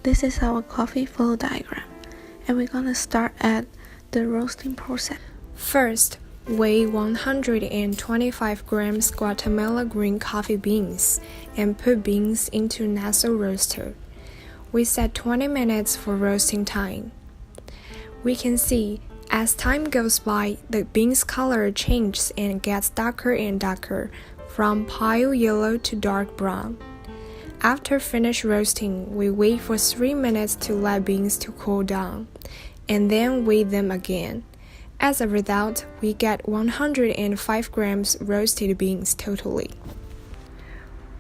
This is our coffee flow diagram, and we're gonna start at the roasting process. First, weigh 125 grams Guatemala green coffee beans and put beans into Naso roaster. We set 20 minutes for roasting time. We can see as time goes by, the beans color changes and gets darker and darker, from pale yellow to dark brown. After finish roasting, we wait for 3 minutes to let beans to cool down, and then weigh them again. As a result, we get 105 grams roasted beans totally.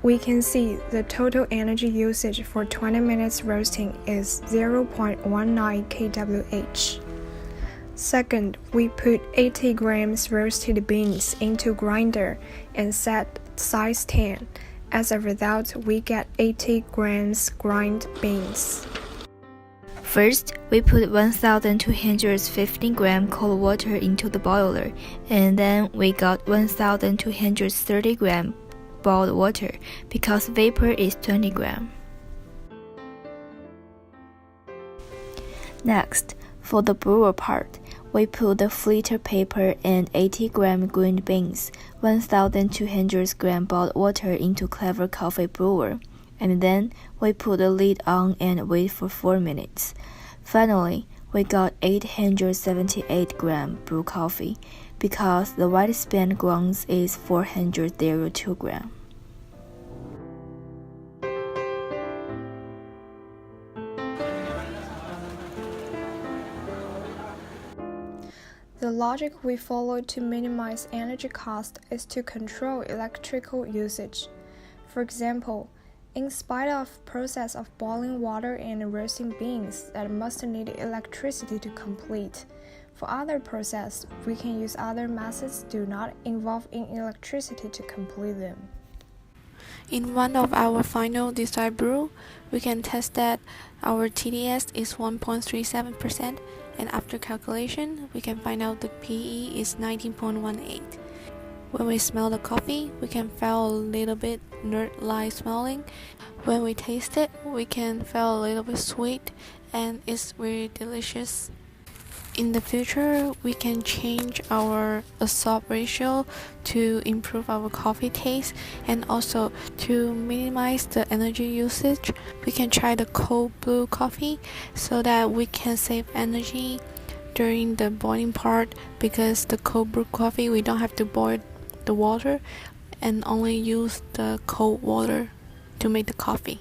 We can see the total energy usage for 20 minutes roasting is 0.19 kWh. Second, we put 80 grams roasted beans into grinder and set size 10. As a result, we get 80 grams grind beans. First, we put 1,215 grams cold water into the boiler, and then we got 1,230 grams boiled water because vapor is 20 grams. Next, for the brewer part, we put the filter paper and 80 grams green beans, 1,200 grams boiled water into Clever Coffee brewer, and then we put the lid on and wait for 4 minutes. Finally, we got 878 grams brew coffee because the white span grounds is 402 grams. The logic we follow to minimize energy cost is to control electrical usage. For example, in spite of process of boiling water and roasting beans that must need electricity to complete, for other process, we can use other methods do not involve in electricity to complete them. In one of our final desired brew, we can test that our TDS is 1.37%, and after calculation, we can find out the PE is 19.18. When we smell the coffee, we can feel a little bit nut-like smelling. When we taste it, we can feel a little bit sweet, and it's really delicious. In the future, we can change our absorb ratio to improve our coffee taste, and also to minimize the energy usage. We can try the cold brew coffee so that we can save energy during the boiling part, because the cold brew coffee we don't have to boil the water and only use the cold water to make the coffee.